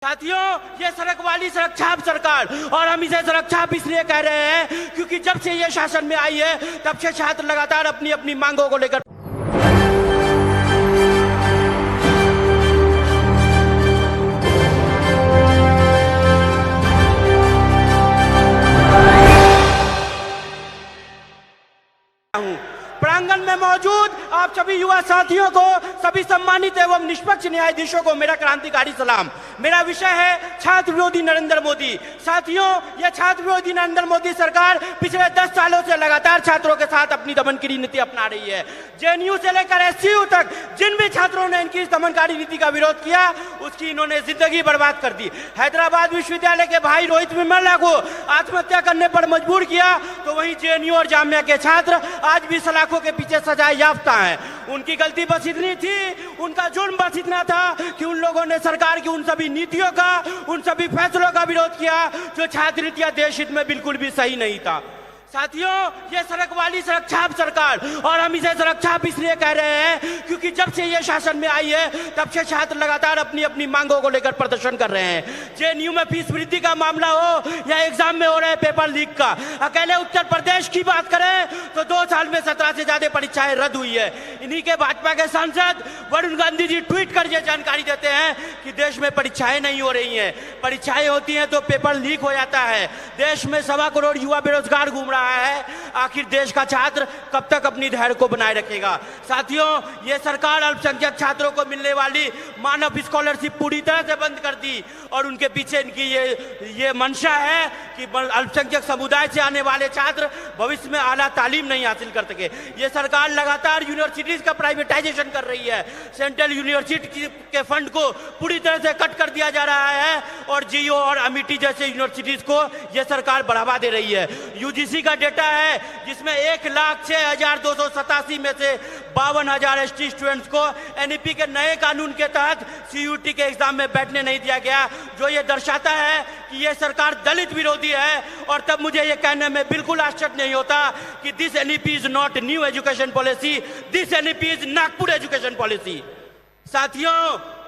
साथियों, ये सड़क वाली सड़क छाप सरकार, और हम इसे सड़क छाप इसलिए कह रहे हैं क्योंकि जब से ये शासन में आई है तब से छात्र लगातार अपनी अपनी मांगों को लेकर प्रांगण में मौजूद आप सभी युवा साथियों को, सभी सम्मानित एवं निष्पक्ष न्यायाधीशों को मेरा क्रांतिकारी सलाम। मेरा विषय है छात्र विरोधी नरेंद्र मोदी। साथियों, यह छात्र विरोधी नरेंद्र मोदी सरकार पिछले 10 सालों से लगातार छात्रों के साथ अपनी दमनकारी नीति अपना रही है। जेएनयू से लेकर एससीयू तक जिन भी छात्रों ने इनकी इस दमनकारी नीति का विरोध किया, उसकी इन्होंने जिंदगी बर्बाद कर दी। हैदराबाद विश्वविद्यालय के भाई रोहित विमला को आत्महत्या करने पर मजबूर किया, तो वहीं जेएनयू और जामिया के छात्र आज भी सलाखों के पीछे सजाए याफ्ता है। उनकी गलती बस इतनी थी, उनका जुर्म बस इतना था कि उन लोगों ने सरकार की उन सभी नीतियों का, उन सभी फैसलों का विरोध किया जो छात्र नीतियां देश हित में बिल्कुल भी सही नहीं था। साथियों, ये सड़क वाली सड़क छाप सरकार, और हम इसे सड़क छाप इसलिए कह रहे हैं क्योंकि जब से ये शासन में आई है तब से छात्र लगातार अपनी अपनी मांगों को लेकर प्रदर्शन कर रहे हैं। जेएनयू में फीस वृद्धि का मामला हो या एग्जाम में हो रहे पेपर लीक का, अकेले उत्तर प्रदेश की बात करें तो 2 साल में 17 से ज्यादा परीक्षाएं रद्द हुई है। इन्हीं के भाजपा के सांसद वरुण गांधी जी ट्वीट कर ये जानकारी देते हैं कि देश में परीक्षाएं नहीं हो रही हैं, परीक्षाएं होती हैं तो पेपर लीक हो जाता है। देश में 1.25 करोड़ युवा बेरोजगार घूम रहा है, आखिर देश का छात्र कब तक अपनी धैर्य को बनाए रखेगा। साथियों, यह सरकार अल्पसंख्यक छात्रों को मिलने वाली मानव स्कॉलरशिप पूरी तरह से बंद कर दी, और उनके पीछे इनकी ये मंशा है कि अल्पसंख्यक समुदाय से आने वाले छात्र भविष्य में आला तालीम नहीं हासिल कर सके। ये सरकार लगातार यूनिवर्सिटीज का प्राइवेटाइजेशन कर रही है। सेंट्रल यूनिवर्सिटी के फंड को पूरी तरह से कट कर दिया जा रहा है, और जीओ और अमिटी जैसे यूनिवर्सिटीज को यह सरकार बढ़ावा दे रही है। यूजीसी का डेटा है जिसमें 1,06,287 में से 52,000 एसटी स्टूडेंट्स को एनईपी के नए कानून के तहत सीयूटी के एग्जाम में बैठने नहीं दिया गया, जो ये दर्शाता है कि ये सरकार दलित विरोधी है। और तब मुझे ये कहने में बिल्कुल आश्चर्य नहीं होता कि this NEP is not new education policy, this NEP is Nagpur education policy. साथियों,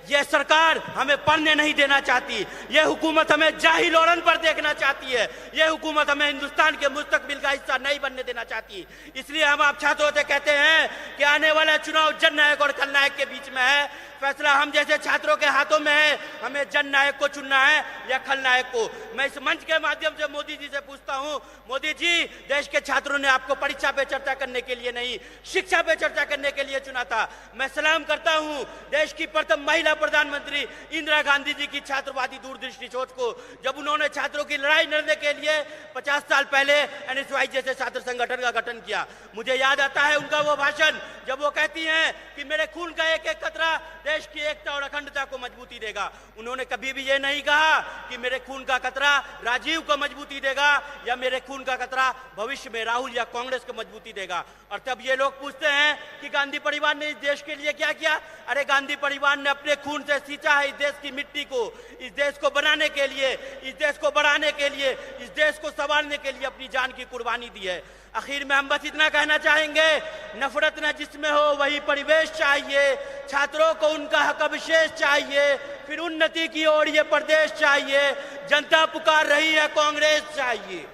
यह सरकार हमें पढ़ने नहीं देना चाहती, यह हुकूमत हमें जाहिल और अनपढ़ देखना चाहती है, यह हुकूमत हमें हिंदुस्तान के मुस्तकबिल का हिस्सा नहीं बनने देना चाहती। इसलिए हम आप छात्रों से कहते हैं कि आने वाला चुनाव जननायक और खलनायक के बीच में है। फैसला हम जैसे छात्रों के हाथों में है, हमें जननायक को चुनना है या खलनायक को। मैं इस मंच के माध्यम से मोदी जी से पूछता हूं, मोदी जी, देश के छात्रों ने आपको परीक्षा पे चर्चा करने के लिए नहीं, शिक्षा पे चर्चा करने के लिए चुना था। मैं सलाम करता हूं देश की प्रथम महिला प्रधानमंत्री इंदिरा गांधी जी की छात्रवादी दूरदृष्टि सोच को, जब उन्होंने छात्रों की लड़ाई लड़ने के लिए 50 साल पहले एनएसवाई जैसे छात्र संगठन का गठन किया। मुझे याद आता है उनका वो भाषण जब वो कहती हैं कि मेरे खून का एक एक कतरा देश की एकता और अखंडता को मजबूती देगा। उन्होंने कभी भी ये नहीं कहा कि मेरे खून का कतरा राजीव को मजबूती देगा या मेरे खून का कतरा भविष्य में राहुल या कांग्रेस को मजबूती देगा। और तब ये लोग पूछते हैं कि गांधी परिवार ने इस देश के लिए क्या किया। अरे, गांधी परिवार ने अपने खून से सींचा है इस देश की मिट्टी को, इस देश को बनाने के लिए, इस देश को बढ़ाने के लिए, इस देश को संवारने के लिए अपनी जान की कुर्बानी दी है। आखिर में हम बस इतना कहना चाहेंगे, नफरत न जिसमें हो वही परिवेश चाहिए, छात्रों को उनका हक विशेष चाहिए, फिर उन्नति की ओर ये प्रदेश चाहिए, जनता पुकार रही है कांग्रेस चाहिए।